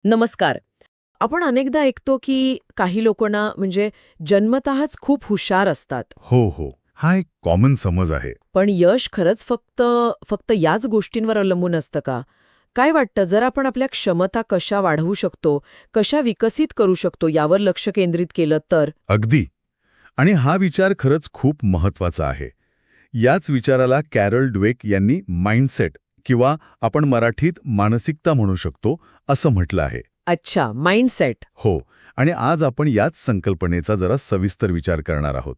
नमस्कार. आपण अनेकदा ऐकतो की काही लोकांना म्हणजे जन्मतःच खूप हुशार असतात. हो हो, हा एक कॉमन समज आहे. पण यश खरंच फक्त फक्त याच गोष्टींवर अवलंबून असतं का? काय वाटतं, जर आपण आपल्या क्षमता कशा वाढवू शकतो, कशा विकसित करू शकतो यावर लक्ष केंद्रित केलं तर? अगदी. आणि हा विचार खरंच खूप महत्वाचा आहे. याच विचाराला कॅरल ड्वेक यांनी माइंडसेट किंवा आपण मराठीत मानसिकता म्हणू शकतो असं म्हटलं आहे. अच्छा, माइंडसेट. हो, आणि आज आपण याच संकल्पनेचा जरा सविस्तर विचार करणार आहोत.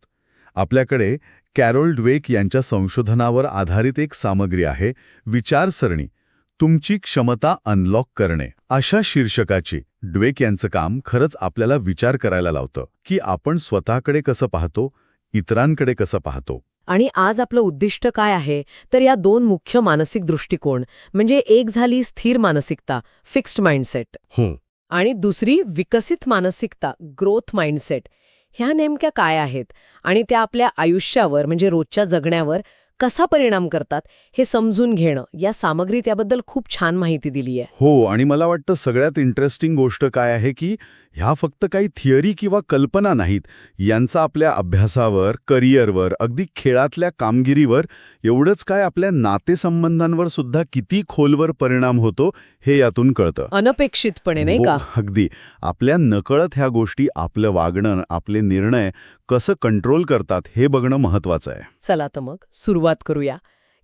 आपल्याकडे कॅरोल ड्वेक यांच्या संशोधनावर आधारित एक सामग्री आहे, विचारसरणी तुमची क्षमता अनलॉक करणे अशा शीर्षकाची. ड्वेक यांचं काम खरंच आपल्याला विचार करायला लावतं की आपण स्वतःकडे कसं पाहतो, इतरांकडे कसं पाहतो. आणि आज आपलं उद्दिष्ट काय आहे? तर या दोन मुख्य मानसिक दृष्टिकोन, म्हणजे एक झाली स्थिर मानसिकता, फिक्स्ड माइंडसेट, हो, आणि दुसरी विकसित मानसिकता, ग्रोथ माइंडसेट. ह्या नेमक्या काय आहेत आणि त्या आपल्या आयुष्यावर म्हणजे रोजच्या जगण्यावर कसा परिणाम करतात हे समजून घेणं, या सामग्रीत त्याबद्दल खूप छान माहिती दिली आहे. हो, आणि मला वाटतं सगळ्यात इंटरेस्टिंग गोष्ट काय आहे की ह्या फक्त काही थिअरी किंवा कल्पना नाहीत. यांचा आपल्या अभ्यासावर, करिअरवर, अगदी खेळातल्या कामगिरीवर, एवढंच काय आपल्या नातेसंबंधांवर सुद्धा किती खोलवर परिणाम होतो हे यातून कळतं. अनपेक्षितपणे, नाही हो, का? अगदी. आपल्या नकळत ह्या गोष्टी आपलं वागणं, आपले निर्णय कसं कंट्रोल करतात हे बघणं महत्वाचं आहे. चला तर मग सुरुवात करूया.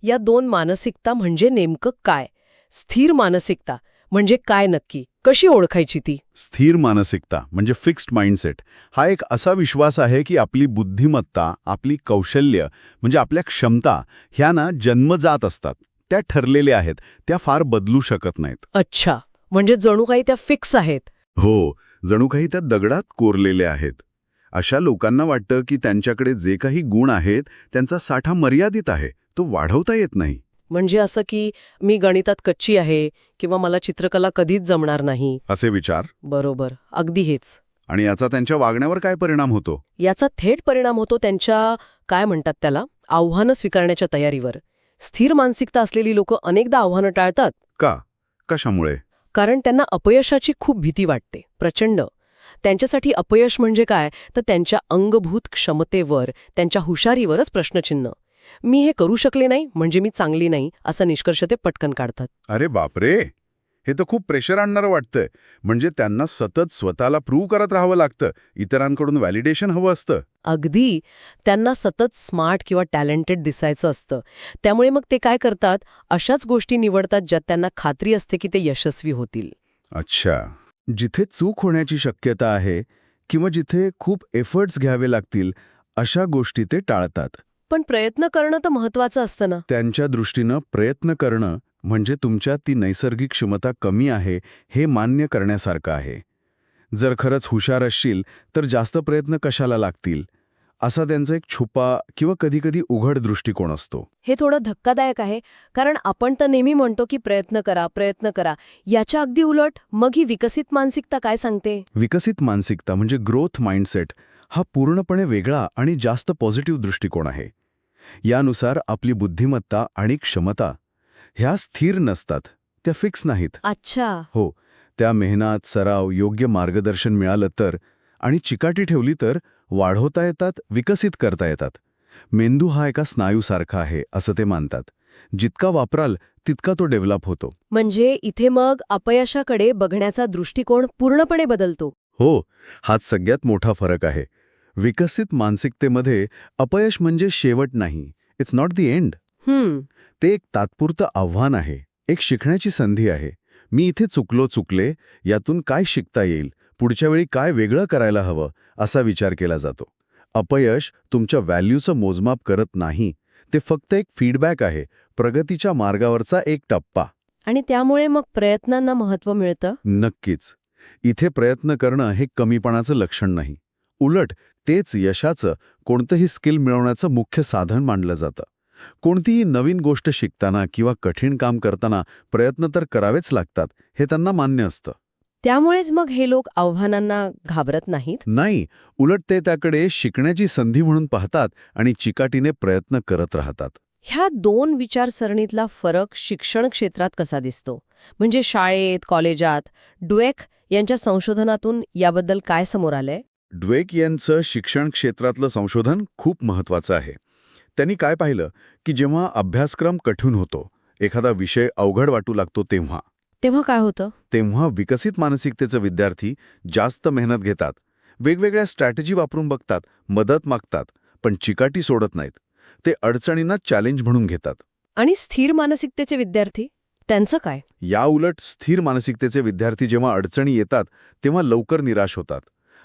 या दोन मानसिकता म्हणजे नेमकं काय? स्थिर मानसिकता म्हणजे काय नक्की? कशी ओळखायची ती? स्थिर मानसिकता म्हणजे फिक्स्ड माइंडसेट हा एक असा विश्वास आहे की आपली बुद्धिमत्ता, आपली कौशल्य म्हणजे आपल्या क्षमता ह्या ना जन्मजात असतात. त्या ठरलेल्या आहेत, त्या फार बदलू शकत नाहीत. अच्छा, म्हणजे जणू काही त्या फिक्स आहेत. हो, जणू काही त्या दगडात कोरलेल्या आहेत. अशा लोकांना वाटतं की त्यांच्याकडे जे काही गुण आहेत त्यांचा साठा मर्यादित आहे, तो वाढवता येत नाही. म्हणजे असं की मी गणितात कच्ची आहे किंवा मला चित्रकला कधीच जमणार नाही. असे विचार. बरोबर, अगदी हेच. आणि याचा त्यांच्या वागण्यावर काय परिणाम होतो? याचा थेट परिणाम होतो त्यांच्या, काय म्हणतात त्याला, आव्हानं स्वीकारण्याच्या तयारीवर. स्थिर मानसिकता असलेली लोकं अनेकदा आव्हानं टाळतात. का? कशामुळे? कारण त्यांना अपयशाची खूप भीती वाटते, प्रचंड. त्यांच्यासाठी अपयश म्हणजे काय, तर त्यांच्या अंगभूत क्षमतेवर, त्यांच्या हुशारीवरच प्रश्नचिन्ह. मी हे करू शकले नाही म्हणजे मी चांगली नाही, असा निष्कर्ष ते पटकन काढतात. अरे बापरे, हे तर खूप प्रेशर आणणारं वाटतंय. म्हणजे त्यांना सतत स्वतःला प्रूव्ह करत राहावं लागतं, इतरांकडून व्हॅलिडेशन हवं असतं. अगदी. त्यांना सतत स्मार्ट किंवा टॅलेंटेड दिसायचं असतं. त्यामुळे मग ते काय करतात, अशाच गोष्टी निवडतात ज्यात त्यांना खात्री असते की ते यशस्वी होतील. अच्छा, जिथे चूक होण्याची शक्यता आहे किंवा जिथे खूप एफर्ट्स घ्यावे लागतील अशा गोष्टी ते टाळतात. पण प्रयत्न करणं तर महत्वाचं असतं ना. त्यांच्या दृष्टीनं प्रयत्न करणं म्हणजे तुमच्यात ती नैसर्गिक क्षमता कमी आहे हे मान्य करण्यासारखं आहे. जर खरंच हुशार असशील तर जास्त प्रयत्न कशाला लागतील, असा त्यांचा एक छुपा किंवा कधीकधी उघड दृष्टिकोन असतो. हे थोडं धक्कादायक आहे, कारण आपण तर नेहमी म्हणतो की प्रयत्न करा, प्रयत्न करा. याच्या अगदी उलट मग ही विकसित मानसिकता काय सांगते? विकसित मानसिकता म्हणजे ग्रोथ माइंडसेट हा पूर्णपणे वेगळा आणि जास्त पॉझिटिव्ह दृष्टिकोन आहे. यानुसार आपली बुद्धिमत्ता आणि क्षमता ह्या स्थिर नसतात, त्या फिक्स नाहीत. अच्छा. हो, त्या मेहनत, सराव, योग्य मार्गदर्शन मिळालं तर आणि चिकाटी ठेवली तर वाढवता येतात, विकसित करता येतात. मेंदू हा एका स्नायूसारखा आहे असं ते मानतात. जितका वापराल तितका तो डेव्हलप होतो. म्हणजे इथे मग अपयशाकडे बघण्याचा दृष्टिकोन पूर्णपणे बदलतो. हो, हाच सगळ्यात मोठा फरक आहे. विकसित मानसिकतेमध्ये अपयश म्हणजे शेवट नाही, इट्स नॉट द एंड. ते एक तात्पुरतं आव्हान आहे, एक शिकण्याची संधी आहे. मी इथे चुकले, यातून काय शिकता येईल, पुढच्या वेळी काय वेगळं करायला हवं, असा विचार केला जातो. अपयश तुमच्या व्हॅल्यूचं मोजमाप करत नाही, ते फक्त एक फीडबॅक आहे, प्रगतीच्या मार्गावरचा एक टप्पा. आणि त्यामुळे मग प्रयत्नांना महत्त्व मिळतं. नक्कीच. इथे प्रयत्न करणं हे कमीपणाचं लक्षण नाही. उलट तेच यशाचं, कोणतंही स्किल मिळवण्याचं मुख्य साधन मानलं जातं. कोणतीही नवीन गोष्ट शिकताना किंवा कठीण काम करताना प्रयत्न तर करावेच लागतात, हे त्यांना मान्य असतं. त्यामुळेच मग हे लोक आव्हानांना घाबरत नाहीत. नाही, उलट ते त्याकडे शिकण्याची संधी म्हणून पाहतात आणि चिकाटीने प्रयत्न करत राहतात. ह्या दोन विचारसरणीतला फरक शिक्षण क्षेत्रात कसा दिसतो? म्हणजे शाळेत, कॉलेजात ड्वेक यांच्या संशोधनातून याबद्दल काय समोर आलंय? ड्वेक यांचं शिक्षण क्षेत्रातलं संशोधन खूप महत्वाचं आहे. त्यांनी काय पाहिलं की जेव्हा अभ्यासक्रम कठीण होतो, एखादा विषय अवघड वाटू लागतो तेव्हा काय होतं? तेव्हा विकसित मानसिकतेचे विद्यार्थी जास्त मेहनत घेतात, वेगवेगळ्या स्ट्रॅटेजी वापरून बघतात, मदत मागतात, पण चिकाटी सोडत नाहीत. ते अडचणींना चॅलेंज म्हणून घेतात. आणि स्थिर मानसिकतेचे विद्यार्थी, त्यांचं काय? या उलट स्थिर मानसिकतेचे विद्यार्थी जेव्हा अडचणी येतात तेव्हा लवकर निराश होतात.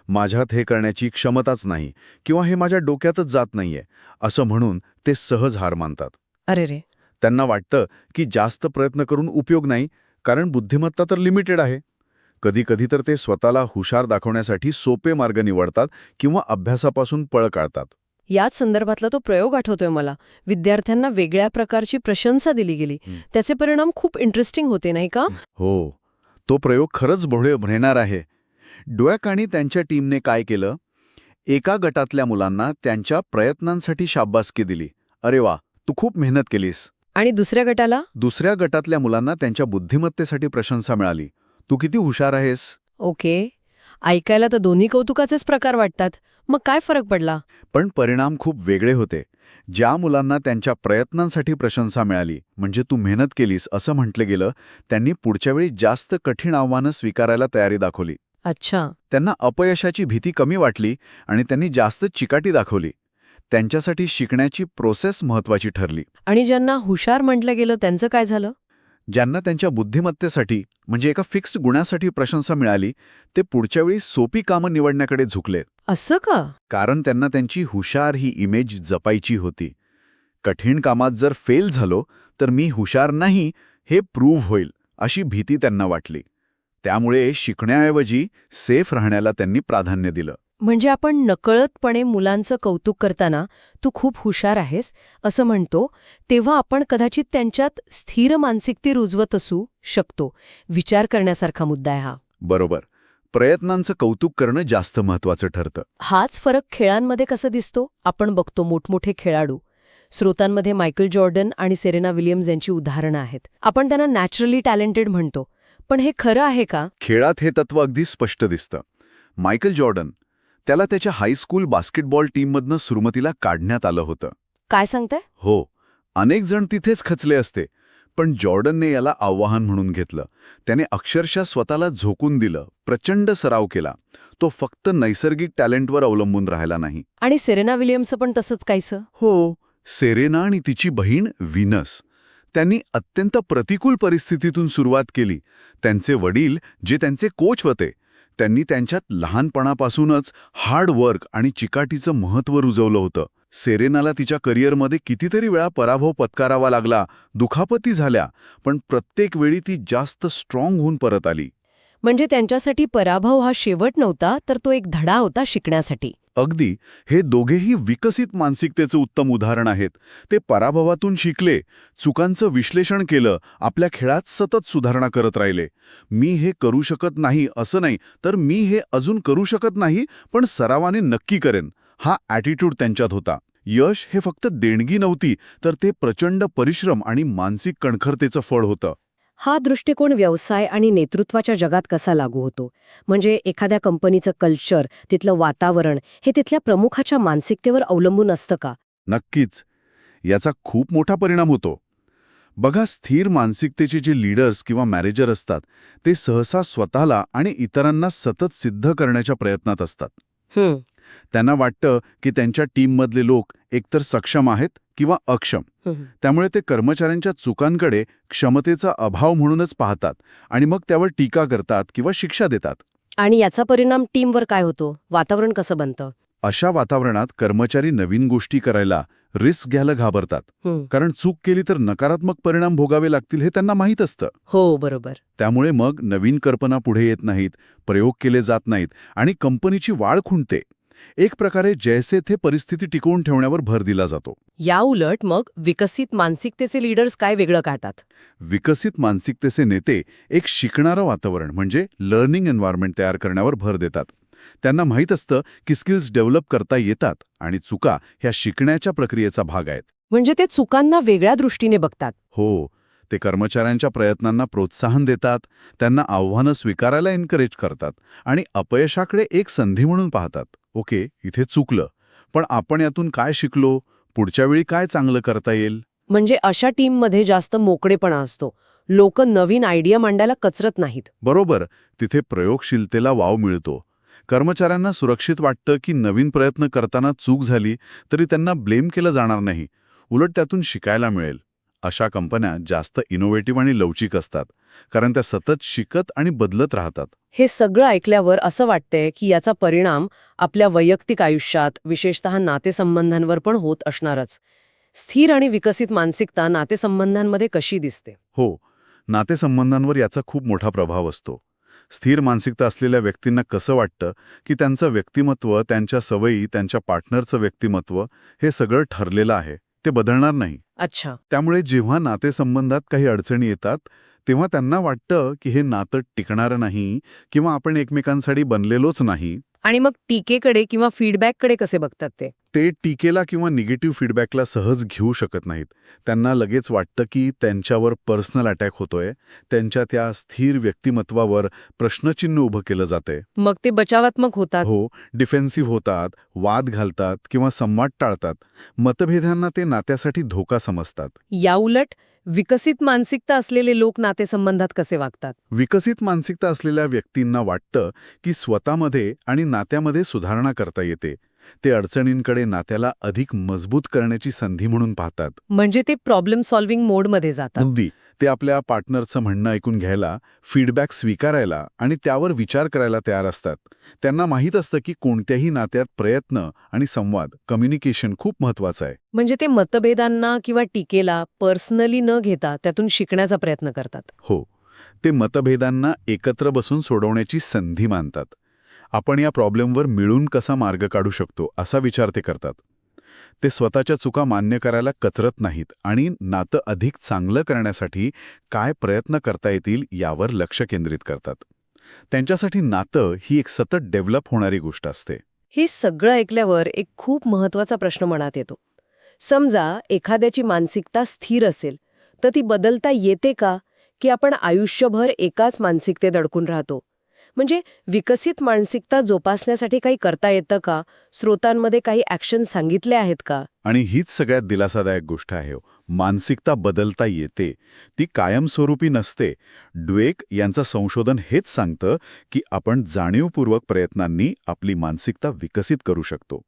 माझ्यात हे करण्याची क्षमताच नाही किंवा हे माझ्या डोक्यातच जात नाहीये असं म्हणून ते सहज हार मानतात. अरे रे. त्यांना वाटतं की जास्त प्रयत्न करून उपयोग नाही, कारण बुद्धिमत्ता तर लिमिटेड आहे. कधी-कधी तर ते स्वतःला हुशार दाखवण्यासाठी सोपे मार्ग निवडतात किंवा अभ्यासापासून पळ काढतात. याच संदर्भातला तो प्रयोग आठवतोय मला. विद्यार्थ्यांना वेगळ्या प्रकारची प्रशंसा दिली गेली. त्याचे परिणाम खूप इंटरेस्टिंग होते, नाही का? हो, तो प्रयोग खरंच भोळे भरेणार आहे. ड्वेक आणि त्यांच्या टीमने काय केलं? एका गटातल्या मुलांना त्यांच्या प्रयत्नांसाठी शाबासकी दिली. अरे वा, तू खूप मेहनत केलीस. आणि दुसऱ्या गटाला? दुसऱ्या गटातल्या मुलांना त्यांच्या बुद्धिमत्तेसाठी प्रशंसा मिळाली. तू किती हुशार आहेस. ओके. ऐकायला तर दोन्ही कौतुकाचेच प्रकार वाटतात. मग काय फरक पडला? पण परिणाम खूप वेगळे होते. ज्या मुलांना त्यांच्या प्रयत्नांसाठी प्रशंसा मिळाली, म्हणजे तू मेहनत केलीस असं म्हटलं गेलं, त्यांनी पुढच्या वेळी जास्त कठीण आव्हानं स्वीकारायला तयारी दाखवली. अच्छा. त्यांना अपयशाची भीती कमी वाटली आणि त्यांनी जास्त चिकाटी दाखवली. त्यांच्यासाठी शिकण्याची प्रोसेस महत्वाची ठरली. आणि ज्यांना हुशार म्हटलं गेलं त्यांचं काय झालं? ज्यांना त्यांच्या बुद्धिमत्तेसाठी म्हणजे एका फिक्स्ड गुणासाठी प्रशंसा मिळाली, ते पुढच्या वेळी सोपी कामं निवडण्याकडे झुकले. असं का? कारण त्यांना त्यांची हुशार ही इमेज जपायची होती. कठीण कामात जर फेल झालो तर मी हुशार नाही हे प्रूव्ह होईल अशी भीती त्यांना वाटली. त्यामुळे शिकण्याऐवजी सेफ राहण्याला त्यांनी प्राधान्य दिलं. म्हणजे आपण नकळतपणे मुलांचं कौतुक करताना तू खूप हुशार आहेस असं म्हणतो, तेव्हा आपण कदाचित त्यांच्यात स्थिर मानसिकता रुजवत असू शकतो. विचार करण्यासारखा मुद्दा आहे हा. बरोबर. प्रयत्नांचं कौतुक करणं जास्त महत्वाचं ठरतं. हाच फरक खेळांमध्ये कसा दिसतो? आपण बघतो मोठमोठे खेळाडू. स्रोतांमध्ये मायकल जॉर्डन आणि सेरेना विलियम्स यांची उदाहरणं आहेत. आपण त्यांना नॅचरली टॅलेंटेड म्हणतो. पण हे खरं आहे का? खेळात हे तत्व अगदी स्पष्ट दिसतं. मायकल जॉर्डन, त्याला त्याच्या हायस्कूल बास्केटबॉल टीममधनं सुरुवातीला काढण्यात आलं होतं. काय सांगताय? हो, अनेक जण तिथेच खचले असते. पण जॉर्डनने याला आव्हान म्हणून घेतलं. त्याने अक्षरशः स्वतःला झोकून दिलं, प्रचंड सराव केला. तो फक्त नैसर्गिक टॅलेंटवर अवलंबून राहिला नाही. आणि सेरेना विलियम्सचं पण तसंच काहीसं? हो, सेरेना आणि तिची बहीण व्हीनस, त्यांनी अत्यंत प्रतिकूल परिस्थितीतून सुरुवात केली. त्यांचे वडील, जे त्यांचे कोच होते, त्यांनी त्यांच्यात लहानपणापासूनच हार्ड वर्क आणि चिकाटीचं महत्त्व रुजवलं होतं. सेरेनाला तिच्या करिअरमध्ये कितीतरी वेळा पराभव पत्करावा लागला, दुखापती झाल्या, पण प्रत्येक वेळी ती जास्त स्ट्रॉंग होऊन परत आली. म्हणजे त्यांच्यासाठी पराभव हा शेवट नव्हता, तर तो एक धडा होता शिकण्यासाठी. अगदी. हे दोघेही विकसित मानसिकतेचं उत्तम उदाहरण आहेत. ते पराभवातून शिकले, चुकांचं विश्लेषण केलं, आपल्या खेळात सतत सुधारणा करत राहिले. मी हे करू शकत नाही असं नाही, तर मी हे अजून करू शकत नाही, पण सरावाने नक्की करेन, हा ॲटिट्यूड त्यांच्यात होता. यश हे फक्त देणगी नव्हती, तर ते प्रचंड परिश्रम आणि मानसिक कणखरतेचं फळ होतं. हा दृष्टिकोन व्यवसाय आणि नेतृत्वाच्या जगात कसा लागू होतो? म्हणजे एखाद्या कंपनीचं कल्चर, तिथलं वातावरण हे तिथल्या प्रमुखाच्या मानसिकतेवर अवलंबून असतं का? नक्कीच. याचा खूप मोठा परिणाम होतो. बघा, स्थिर मानसिकतेचे जे लीडर्स किंवा मॅनेजर असतात, ते सहसा स्वतःला आणि इतरांना सतत सिद्ध करण्याच्या प्रयत्नात असतात. त्यांना वाटतं की त्यांच्या टीममधले लोक एकतर सक्षम आहेत किंवा अक्षम. त्यामुळे ते कर्मचाऱ्यांच्या चुकांकडे क्षमतेचा अभाव म्हणूनच पाहतात आणि मग त्यावर टीका करतात किंवा शिक्षा देतात. आणि याचा परिणाम टीमवर काय होतो? वातावरण कसं बनतं? अशा वातावरणात कर्मचारी नवीन गोष्टी करायला, रिस्क घ्यायला घाबरतात. कारण चूक केली तर नकारात्मक परिणाम भोगावे लागतील हे त्यांना माहीत असतं. हो, बरोबर. त्यामुळे मग नवीन कल्पना पुढे येत नाहीत, प्रयोग केले जात नाहीत आणि कंपनीची वाढ खुंटते. एक प्रकारे जैसे थे परिस्थिती टिकवून ठेवण्यावर भर दिला जातो. या उलट मग विकसित मानसिकतेचे लीडर्स काय वेगळं काढतात? विकसित मानसिकतेचे नेते एक शिकणारं वातावरण म्हणजे लर्निंग एन्व्हायरमेंट तयार करण्यावर भर देतात. त्यांना माहीत असतं की स्किल्स डेव्हलप करता येतात आणि चुका ह्या शिकण्याच्या प्रक्रियेचा भाग आहेत. म्हणजे ते चुकांना वेगळ्या दृष्टीने बघतात. हो, ते कर्मचाऱ्यांच्या प्रयत्नांना प्रोत्साहन देतात, त्यांना आव्हानं स्वीकारायला एन्करेज करतात आणि अपयशाकडे एक संधी म्हणून पाहतात. ओके, इथे चुकलं, पण आपण यातून काय शिकलो, पुढच्या वेळी काय चांगलं करता येईल. म्हणजे अशा टीममध्ये जास्त मोकळेपणा असतो. लोक नवीन आयडिया मांडायला कचरत नाहीत. बरोबर, तिथे प्रयोगशीलतेला वाव मिळतो. कर्मचाऱ्यांना सुरक्षित वाटतं की नवीन प्रयत्न करताना चूक झाली तरी त्यांना ब्लेम केलं जाणार नाही, उलट त्यातून शिकायला मिळेल. अशा कंपन्या जास्त इनोव्हेटिव्ह आणि लवचिक असतात, कारण त्या सतत शिकत आणि बदलत राहतात. हे सगळं ऐकल्यावर असं वाटतंय की याचा परिणाम आपल्या वैयक्तिक आयुष्यात, विशेषतः नातेसंबंधांवर पण होत असणारच. स्थिर आणि विकसित मानसिकता नातेसंबंधांमध्ये कशी दिसते? हो, नातेसंबंधांवर याचा खूप मोठा प्रभाव असतो. स्थिर मानसिकता असलेल्या व्यक्तींना कसं वाटतं की त्यांचं व्यक्तिमत्व, त्यांच्या सवयी, त्यांच्या पार्टनरचं व्यक्तिमत्व हे सगळं ठरलेलं आहे, ते बदलणार नाही. अच्छा. त्यामुळे जेव्हा नातेसंबंधात काही अडचणी येतात तेव्हा त्यांना वाटतं की हे नातं टिकणारं नाही किंवा आपण एकमेकांसाठी बनलेलोच नाही. आणि मग टीकेकडे किंवा फीडबॅककडे कसे बघतात ते? टीकेला किंवा निगेटिव्ह फीडबॅकला सहज घेऊ शकत नाहीत. त्यांना लगेच वाटतं की त्यांच्यावर पर्सनल अटॅक होतोय, त्यांच्या त्या स्थिर व्यक्तिमत्वावर प्रश्नचिन्ह उभं केलं जातंय. मग ते बचावात्मक होतात. हो, डिफेन्सिव्ह होतात, वाद घालतात किंवा संवाद टाळतात. मतभेदांना ते नात्यासाठी धोका समजतात. याउलट विकसित मानसिकता असलेले लोक नातेसंबंधात कसे वागतात? विकसित मानसिकता असलेल्या व्यक्तींना वाटतं की स्वतःमध्ये आणि नात्यामध्ये सुधारणा करता येते. ते अडचणींकडे नात्याला अधिक मजबूत करण्याची संधी म्हणून पाहतात. म्हणजे ते प्रॉब्लेम सॉल्व्हिंग मोडमध्ये जातात. अगदी. ते आपल्या पार्टनरचं म्हणणं ऐकून घ्यायला, फीडबॅक स्वीकारायला आणि त्यावर विचार करायला तयार असतात. त्यांना माहीत असतं की कोणत्याही नात्यात प्रयत्न आणि संवाद, कम्युनिकेशन खूप महत्वाचं आहे. म्हणजे ते मतभेदांना किंवा टीकेला पर्सनली न घेता त्यातून शिकण्याचा प्रयत्न करतात. हो, ते मतभेदांना एकत्र बसून सोडवण्याची संधी मानतात. आपण या प्रॉब्लेमवर मिळून कसा मार्ग काढू शकतो असा विचार ते करतात. ते स्वतःच्या चुका मान्य करायला कचरत नाहीत आणि नातं अधिक चांगलं करण्यासाठी काय प्रयत्न करता येतील यावर लक्ष केंद्रित करतात. त्यांच्यासाठी नातं ही एक सतत डेव्हलप होणारी गोष्ट असते. हे सगळं ऐकल्यावर एक खूप महत्वाचा प्रश्न मनात येतो. समजा एखाद्याची मानसिकता स्थिर असेल तर ती बदलता येते का, की आपण आयुष्यभर एकाच मानसिकतेत अडकून राहतो? म्हणजे विकसित मानसिकता जोपासण्यासाठी काही करता येतं का? स्रोतांमध्ये काही ॲक्शन सांगितले आहेत का? आणि हीच सगळ्यात दिलासादायक गोष्ट आहे हो. मानसिकता बदलता येते, ती कायमस्वरूपी नसते. ड्वेक यांचं संशोधन हेच सांगतं की आपण जाणीवपूर्वक प्रयत्नांनी आपली मानसिकता विकसित करू शकतो.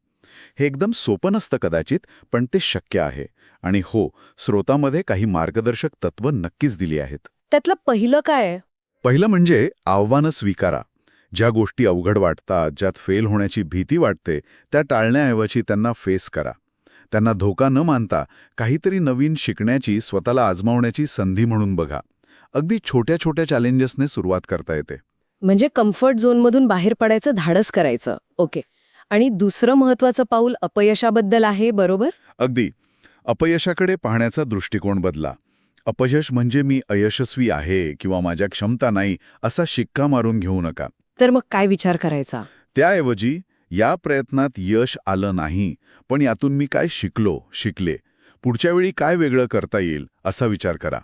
हे एकदम सोपं नसतं कदाचित, पण ते शक्य आहे. आणि हो, स्रोतामध्ये काही मार्गदर्शक तत्त्व नक्कीच दिली आहेत. त्यातलं पहिलं काय आहे? पहिलं म्हणजे आव्हानं स्वीकारा. ज्या गोष्टी अवघड वाटतात, ज्यात फेल होण्याची भीती वाटते, त्या टाळण्याऐवजी त्यांना फेस करा. त्यांना धोका न मानता काहीतरी नवीन शिकण्याची, स्वतःला आजमावण्याची संधी म्हणून बघा. अगदी छोट्या छोट्या चॅलेंजेसने सुरुवात करता येते. म्हणजे कम्फर्ट झोनमधून बाहेर पडायचं धाडस करायचं. ओके. आणि दुसरं महत्वाचं पाऊल अपयशाबद्दल आहे, बरोबर? अगदी. अपयशाकडे पाहण्याचा दृष्टिकोन बदला. अपयश म्हणजे मी अयशस्वी आहे किंवा माझ्या क्षमता नाही असा शिक्का मारून घेऊ नका. तर मग काय विचार करायचा? त्याऐवजी या प्रयत्नात यश आलं नाही, पण यातून मी काय शिकले, पुढच्या वेळी काय वेगळं करता येईल असा विचार करा.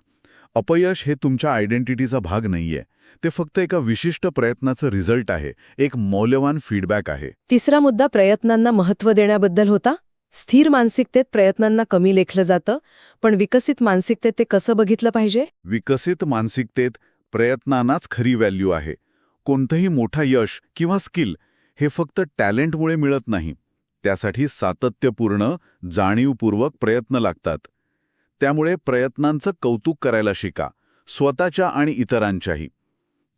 अपयश हे तुमच्या आयडेंटिटीचा भाग नाहीये. ते फक्त एका विशिष्ट प्रयत्नाचं रिझल्ट आहे, एक मौल्यवान फीडबॅक आहे. तिसरा मुद्दा प्रयत्नांना महत्त्व देण्याबद्दल होता. स्थिर मानसिकतेत प्रयत्नांना कमी लेखलं जातं, पण विकसित मानसिकतेत ते कसं बघितलं पाहिजे? विकसित मानसिकतेत प्रयत्नांनाच खरी व्हॅल्यू आहे. कोणतंही मोठं यश किंवा स्किल हे फक्त टॅलेंटमुळे मिळत नाही. त्यासाठी सातत्यपूर्ण, जाणीवपूर्वक प्रयत्न लागतात. त्यामुळे प्रयत्नांचं कौतुक करायला शिका, स्वतःच्या आणि इतरांच्याही.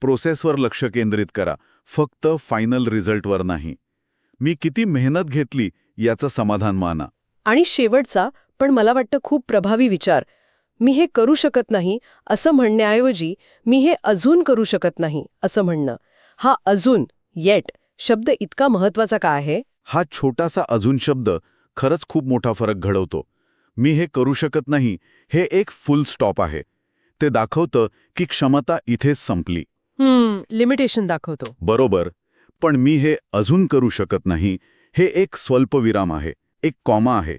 प्रोसेसवर लक्ष केंद्रित करा, फक्त फायनल रिझल्टवर नाही. मी किती मेहनत घेतली याचं समाधान माना. आणि शेवटचा, पण मला वाटतं खूप प्रभावी विचार, मी हे करू शकत नाही असं म्हणण्याऐवजी मी हे अजून करू शकत नाही असं म्हणणं. हा अजून, येट शब्द इतका महत्वाचा का आहे? हा छोटासा अजून शब्द खरंच खूप मोठा फरक घडवतो. मी हे करू शकत नाही हे एक फुल स्टॉप आहे. ते दाखवतं की क्षमता इथेच संपली. लिमिटेशन दाखवतो. बरोबर. पण मी हे अजून करू शकत नाही हे एक स्वल्पविराम आहे, एक कॉमा आहे.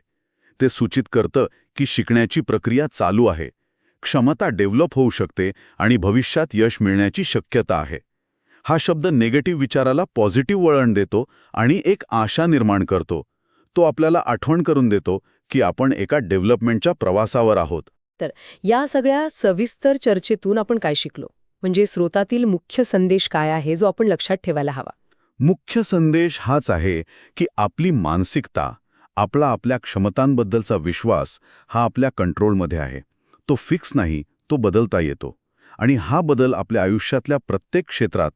ते सूचित करतं की शिकण्याची प्रक्रिया चालू आहे. क्षमता डेव्हलप होऊ शकते आणि भविष्यात यश मिळण्याची शक्यता आहे. हा शब्द निगेटिव्ह विचाराला पॉझिटिव्ह वळण देतो आणि एक आशा निर्माण करतो. तो आपल्याला आठवण करून देतो की आपण एका डेव्हलपमेंटच्या प्रवासावर आहोत. तर या सगळ्या सविस्तर चर्चेतून आपण काय शिकलो? म्हणजे स्रोतातील मुख्य संदेश काय आहे जो आपण लक्षात ठेवायला हवा? मुख्य संदेश हाच आहे की आपली मानसिकता, आपल्या क्षमतांबद्दलचा विश्वास हा आपल्या कंट्रोलमध्ये आहे. तो फिक्स नाही, तो बदलता येतो. आणि हा बदल आपल्या आयुष्यातल्या प्रत्येक क्षेत्रात,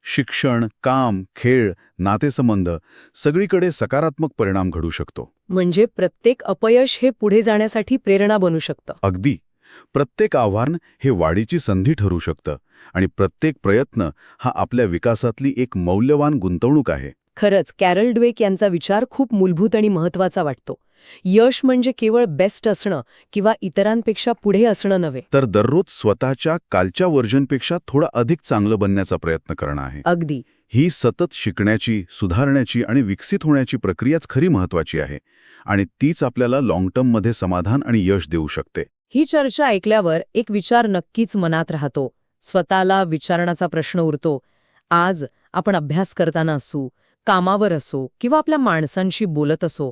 शिक्षण, काम, खेळ, नातेसंबंध सगळीकडे सकारात्मक परिणाम घडू शकतो. म्हणजे प्रत्येक अपयश हे पुढे जाण्यासाठी प्रेरणा बनू शकतं. अगदी. प्रत्येक आव्हान हे वाढीची संधी ठरू शकतं आणि प्रत्येक प्रयत्न हा आपल्या विकासातली एक मौल्यवान गुंतवणूक आहे. खरंच कॅरल ड्वेक यांचा विचार खूप मूलभूत आणि महत्वाचा वाटतो. यश म्हणजे केवळ बेस्ट असणं किंवा इतरांपेक्षा पुढे असणं नव्हे, तर दररोज स्वतःच्या कालच्या व्हर्जनपेक्षा थोडं अधिक चांगलं बनण्याचा प्रयत्न करणं आहे. अगदी. ही सतत शिकण्याची, सुधारण्याची आणि विकसित होण्याची प्रक्रियाच खरी महत्वाची आहे आणि तीच आपल्याला लाँग टर्ममध्ये समाधान आणि यश देऊ शकते. ही चर्चा ऐकल्यावर एक विचार नक्कीच मनात राहतो. स्वतःला विचारण्याचा प्रश्न उरतो. आज आपण अभ्यास करताना असू, कामावर असो किंवा आपल्या माणसांशी बोलत असो,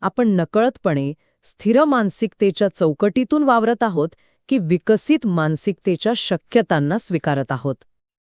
आपण नकळतपणे स्थिर मानसिकतेच्या चौकटीतून वावरत आहोत की विकसित मानसिकतेच्या शक्यतांना स्वीकारत आहोत.